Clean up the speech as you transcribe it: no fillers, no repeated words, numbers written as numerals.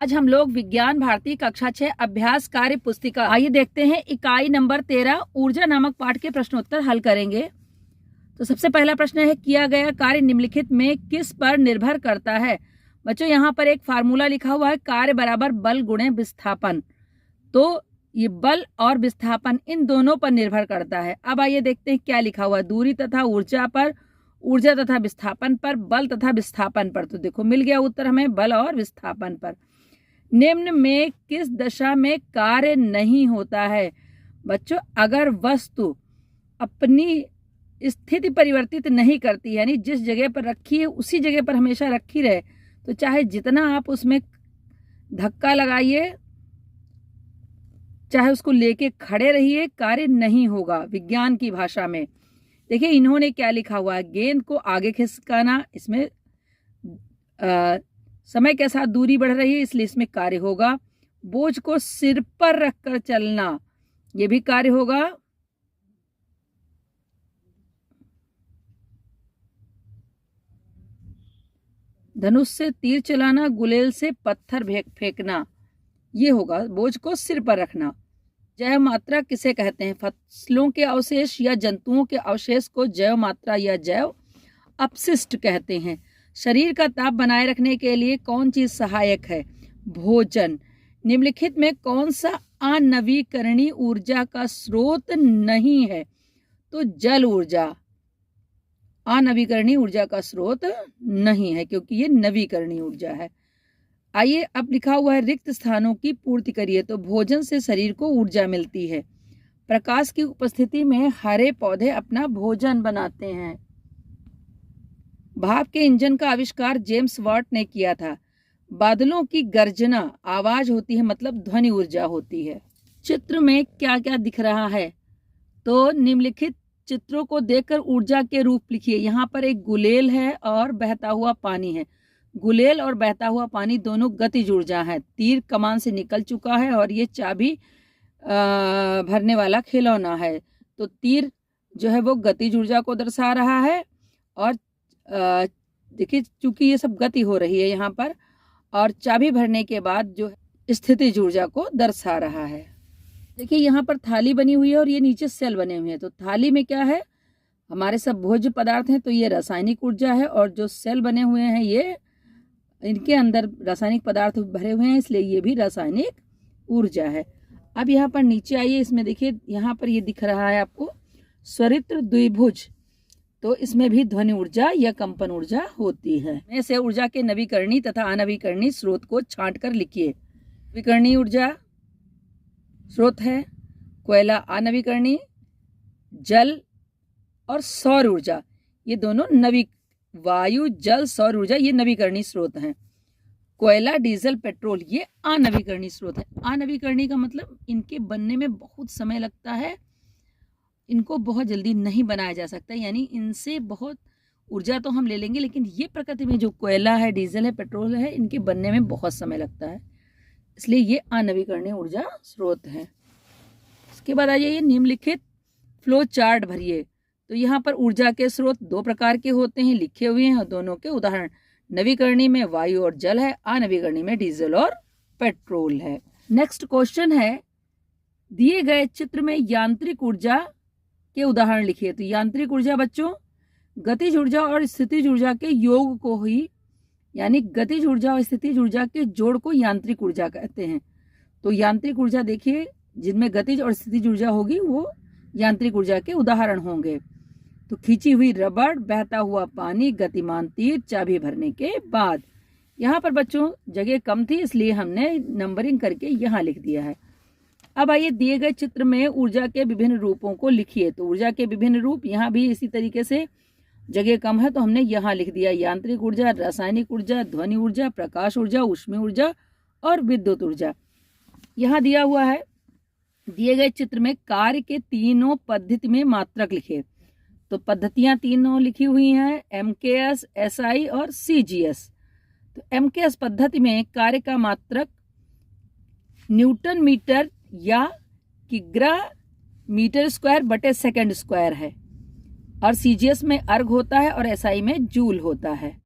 आज हम लोग विज्ञान भारती कक्षा 6 अभ्यास कार्य पुस्तिका आइए देखते हैं इकाई नंबर 13 ऊर्जा नामक पाठ के प्रश्नोत्तर हल करेंगे। तो सबसे पहला प्रश्न है, किया गया कार्य निम्नलिखित में किस पर निर्भर करता है। बच्चों यहाँ पर एक फार्मूला लिखा हुआ है, कार्य बराबर बल गुणे विस्थापन। तो ये बल और विस्थापन इन दोनों पर निर्भर करता है। अब आइए देखते हैं क्या लिखा हुआ है, दूरी तथा ऊर्जा पर, ऊर्जा तथा विस्थापन पर, बल तथा विस्थापन पर। तो देखो मिल गया उत्तर हमें बल और विस्थापन पर। निम्न में किस दशा में कार्य नहीं होता है। बच्चों अगर वस्तु अपनी स्थिति परिवर्तित नहीं करती, यानी जिस जगह पर रखी है उसी जगह पर हमेशा रखी रहे, तो चाहे जितना आप उसमें धक्का लगाइए, चाहे उसको लेके खड़े रहिए, कार्य नहीं होगा। विज्ञान की भाषा में देखिए इन्होंने क्या लिखा हुआ है, गेंद को आगे खिसकाना, इसमें समय के साथ दूरी बढ़ रही है इसलिए इसमें कार्य होगा। बोझ को सिर पर रखकर चलना, ये भी कार्य होगा। धनुष से तीर चलाना, गुलेल से पत्थर फेंकना, ये होगा। बोझ को सिर पर रखना। जैव मात्रा किसे कहते हैं। फसलों के अवशेष या जंतुओं के अवशेष को जैव मात्रा या जैव अपशिष्ट कहते हैं। शरीर का ताप बनाए रखने के लिए कौन चीज सहायक है। भोजन। निम्नलिखित में कौन सा अनवीकरणीय ऊर्जा का स्रोत नहीं है। तो जल ऊर्जा अनवीकरणीय ऊर्जा का स्रोत नहीं है, क्योंकि ये नवीकरणीय ऊर्जा है। आइए अब लिखा हुआ है, रिक्त स्थानों की पूर्ति करिए। तो भोजन से शरीर को ऊर्जा मिलती है। प्रकाश की उपस्थिति में हरे पौधे अपना भोजन बनाते हैं। भाप के इंजन का आविष्कार जेम्स वाट ने किया था। बादलों की गर्जना आवाज होती है, मतलब ध्वनि ऊर्जा होती है। चित्र में क्या क्या दिख रहा है। तो निम्नलिखित चित्रों को देखकर ऊर्जा के रूप लिखिए। यहाँ पर एक गुलेल है और बहता हुआ पानी है। गुलेल और बहता हुआ पानी दोनों गतिज ऊर्जा है। तीर कमान से निकल चुका है और ये चाबी भरने वाला खिलौना है। तो तीर जो है वो गतिज ऊर्जा को दर्शा रहा है, और देखिए चूंकि ये सब गति हो रही है यहाँ पर, और चाबी भरने के बाद जो स्थितिज ऊर्जा को दर्शा रहा है। देखिए यहाँ पर थाली बनी हुई है और ये नीचे सेल बने हुए हैं। तो थाली में क्या है, हमारे सब भोज्य पदार्थ हैं, तो ये रासायनिक ऊर्जा है, और जो सेल बने हुए हैं ये इनके अंदर रासायनिक पदार्थ भरे हुए हैं, इसलिए ये भी रासायनिक ऊर्जा है। अब यहाँ पर नीचे आइए, इसमें देखिए यहाँ पर ये दिख रहा है आपको स्वरित्र द्विभुज। तो इसमें भी ध्वनि ऊर्जा या कंपन ऊर्जा होती है। ऐसे ऊर्जा के नवीकरणीय तथा अनवीकरणीय स्रोत को छांट कर लिखिए। नवीकरणीय ऊर्जा स्रोत है कोयला, अनवीकरणीय जल और सौर ऊर्जा, ये दोनों वायु जल सौर ऊर्जा ये नवीकरणीय स्रोत हैं। कोयला डीजल पेट्रोल ये अनवीकरणीय स्रोत है। अनवीकरणीय का मतलब इनके बनने में बहुत समय लगता है, इनको बहुत जल्दी नहीं बनाया जा सकता, यानी इनसे बहुत ऊर्जा तो हम ले लेंगे, लेकिन ये प्रकृति में जो कोयला है, डीजल है, पेट्रोल है, इनके बनने में बहुत समय लगता है, इसलिए ये अनवीकरणीय ऊर्जा स्रोत है। इसके बाद आइए, ये निम्नलिखित फ्लो चार्ट भरिए। तो यहाँ पर ऊर्जा के स्रोत दो प्रकार के होते हैं, लिखे हुए हैं, और दोनों के उदाहरण। नवीकरणीय में वायु और जल है, अनवीकरणीय में डीजल और पेट्रोल है। नेक्स्ट क्वेश्चन है, दिए गए चित्र में यांत्रिक ऊर्जा के उदाहरण लिखिए। तो यांत्रिक ऊर्जा बच्चों गतिज ऊर्जा और स्थितिज ऊर्जा के योग को ही, यानी गतिज ऊर्जा और स्थितिज ऊर्जा के जोड़ को यांत्रिक ऊर्जा कहते हैं। तो यांत्रिक ऊर्जा देखिए, जिनमें गतिज और स्थितिज ऊर्जा होगी वो यांत्रिक ऊर्जा के उदाहरण होंगे। तो खींची हुई रबड़, बहता हुआ पानी, गतिमान तीर, चाबी भरने के बाद। यहाँ पर बच्चों जगह कम थी इसलिए हमने नंबरिंग करके यहाँ लिख दिया है। अब आइए, दिए गए चित्र में ऊर्जा के विभिन्न रूपों को लिखिए। तो ऊर्जा के विभिन्न रूप, यहाँ भी इसी तरीके से जगह कम है तो हमने यहाँ लिख दिया, यांत्रिक ऊर्जा, रासायनिक ऊर्जा, ध्वनि ऊर्जा, प्रकाश ऊर्जा, ऊष्मीय ऊर्जा और विद्युत ऊर्जा। यहाँ दिया हुआ है, दिए गए चित्र में कार्य के तीनों पद्धति में मात्रक लिखे। तो पद्धतियां तीनों लिखी हुई हैं, MKS, SI और CGS। तो MKS पद्धति में कार्य का मात्रक न्यूटन मीटर या किग्रा मीटर स्क्वायर बटे सेकंड स्क्वायर है, और CGS में अर्ग होता है और SI में जूल होता है।